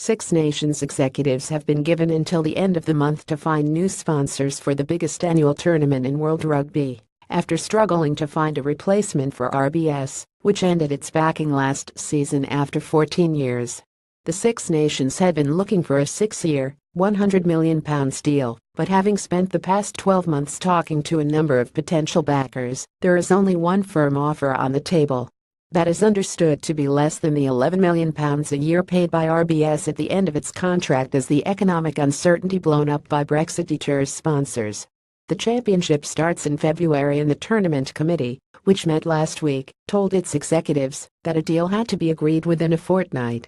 Six Nations executives have been given until the end of the month to find new sponsors for the biggest annual tournament in World Rugby, after struggling to find a replacement for RBS, which ended its backing last season after 14 years. The Six Nations had been looking for a 6-year, £100 million deal, but having spent the past 12 months talking to a number of potential backers, there is only one firm offer on the table. That is understood to be less than the £11 million a year paid by RBS at the end of its contract as the economic uncertainty blown up by Brexit deters sponsors. The championship starts in February and the tournament committee, which met last week, told its executives that a deal had to be agreed within a fortnight.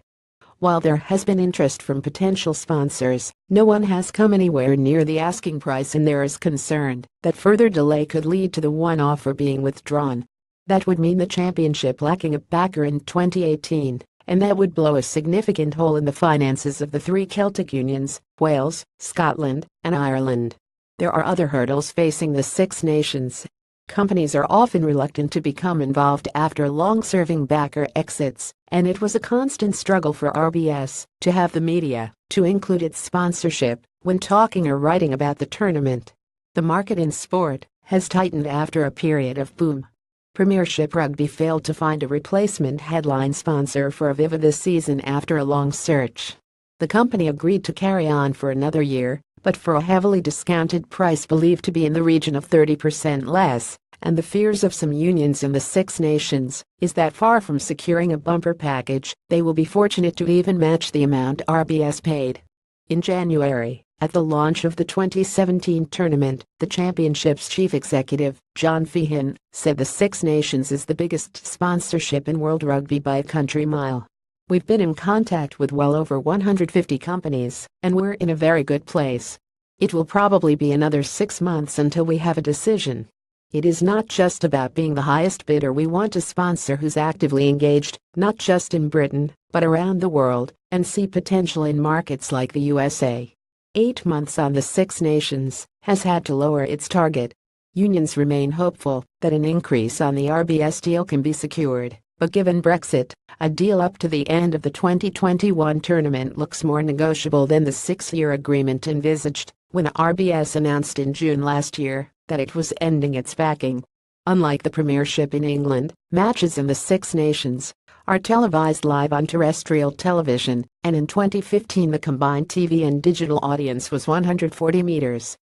While there has been interest from potential sponsors, no one has come anywhere near the asking price, and there is concern that further delay could lead to the one offer being withdrawn. That would mean the championship lacking a backer in 2018, and that would blow a significant hole in the finances of the three Celtic unions, Wales, Scotland, and Ireland. There are other hurdles facing the Six Nations. Companies are often reluctant to become involved after long-serving backer exits, and it was a constant struggle for RBS to have the media to include its sponsorship when talking or writing about the tournament. The market in sport has tightened after a period of boom. Premiership Rugby failed to find a replacement headline sponsor for Aviva this season after a long search. The company agreed to carry on for another year, but for a heavily discounted price believed to be in the region of 30% less, and the fears of some unions in the Six Nations is that far from securing a bumper package, they will be fortunate to even match the amount RBS paid. In January, at the launch of the 2017 tournament, the championship's chief executive, John Feehan, said the Six Nations is the biggest sponsorship in World Rugby by a country mile. We've been in contact with well over 150 companies, and we're in a very good place. It will probably be another 6 months until we have a decision. It is not just about being the highest bidder. We want a sponsor who's actively engaged, not just in Britain, but around the world, and see potential in markets like the USA. 8 months on, the Six Nations has had to lower its target. Unions remain hopeful that an increase on the RBS deal can be secured, but given Brexit, a deal up to the end of the 2021 tournament looks more negotiable than the 6-year agreement envisaged when RBS announced in June last year that it was ending its backing. Unlike the Premiership in England, matches in the Six Nations are televised live on terrestrial television, and in 2015 the combined TV and digital audience was 140 meters.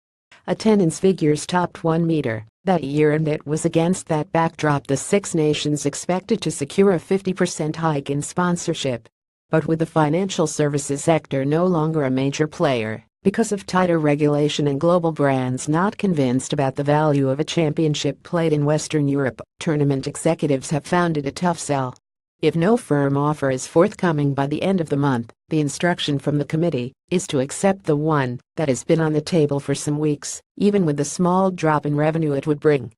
Attendance figures topped 1 meter that year, and it was against that backdrop the Six Nations expected to secure a 50% hike in sponsorship. But with the financial services sector no longer a major player, because of tighter regulation and global brands not convinced about the value of a championship played in Western Europe, tournament executives have found it a tough sell. If no firm offer is forthcoming by the end of the month, the instruction from the committee is to accept the one that has been on the table for some weeks, even with the small drop in revenue it would bring.